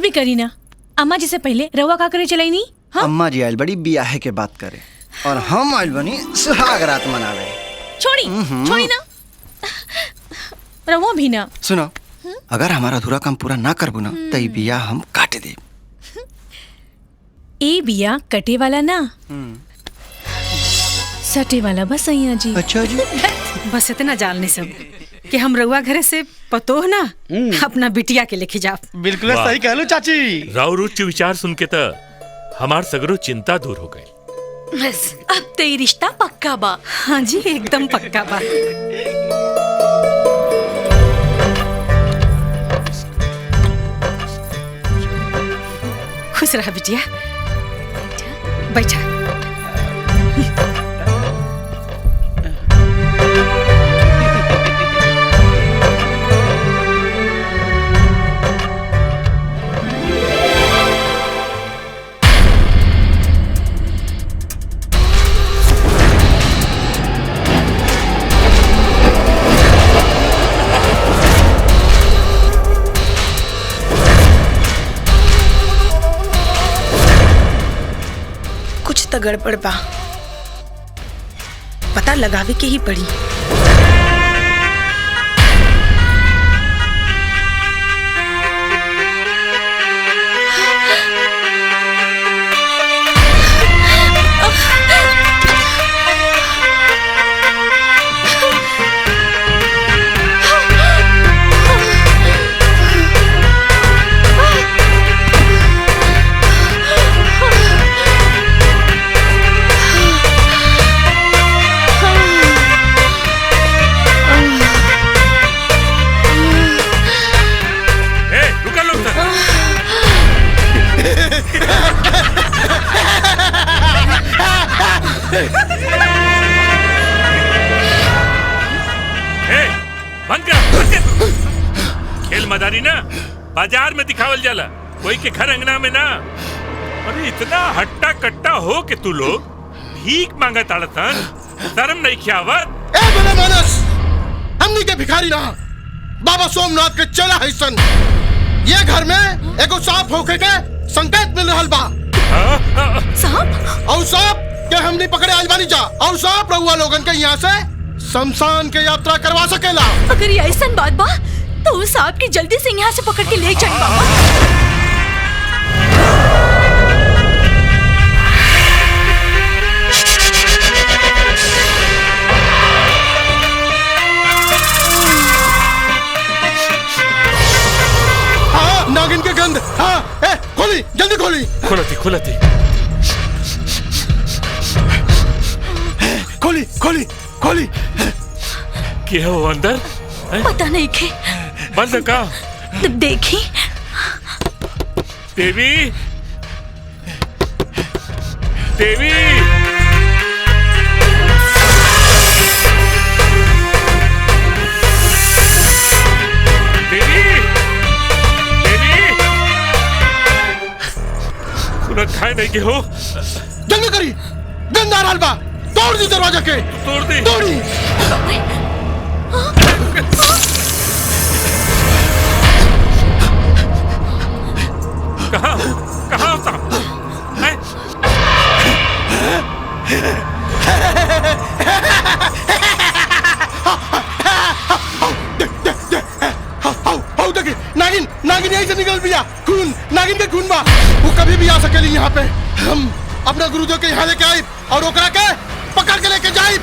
भी करी ना। अम्मा जी से पहले रवा का करे चलाई नहीं। हाँ? अम्मा जी आयल बड़ी बियाहे के बात करे और हम आयल बनी सुहाग रात मनावे। छोड़ी छोड़ी ना, रवा भी ना। सुनो, अगर हमारा अधूरा काम पूरा ना करबू ना तो ये बिया हम काट दे। ए बिया कटे वाला ना, सटे वाला बस सैया जी। अच्छा जी। बस इतना जानने सब कि हम रउआ घरे से पतोह ना अपना बिटिया के लेके जाओ। बिल्कुल सही कहलू चाची। राव रुच विचार सुन के तो हमार सगरो चिंता दूर हो गई। बस अब तो ये रिश्ता पक्का बा। हाँ जी, एकदम पक्का बा। खुश रहा बिटिया, बैठा। कुछ तो गड़बड़ बा, पता लगावे के ही पड़ी। बंद कर। खेल मदारी ना बाजार में दिखावल जाला, कोई के घर अंगना में ना। अरे इतना हट्टा कट्टा हो के तू लोग भीख मांगा ताड़तन, शर्म नहीं खियावत। ए बड़े मानस, हमनी के भिखारी ना, बाबा सोमनाथ के चला है सन। ये घर में एगो सांप होके के संकेत मिल रहल बा। सांप? और सांप के हमनी पकड़े आज बानी जा, और सांप रहुआ लोगन के यहाँ से शमशान के यात्रा करवा सकेला। अगर ये ऐसा बात बा तो उस सांप की जल्दी से यहाँ से पकड़ के ले जाए बाबा। हाँ, नागिन के गंध। हाँ, ए, खोली, जल्दी खोली। खोलती खोलती। खोली खोली खोली। क्या हो अंदर? पता नहीं के बंद का। देखी देवी, देवी, देवी, देवी, सुना खाए नहीं के हो? जल्दी करी, गंदा रालबा, तोड़ दी दरवाजा के। तोड़ दी। तोड़ी। कहाँ कहाँ होता? देखिए, नागिन नागिन यहीं से निकल पिया। खून, नागिन के खून बा। वो कभी भी आ सकेली यहाँ पे। हम अपना गुरुदेव के यहाँ लेके आए और ओकरा के पकड़ के लेके जाए।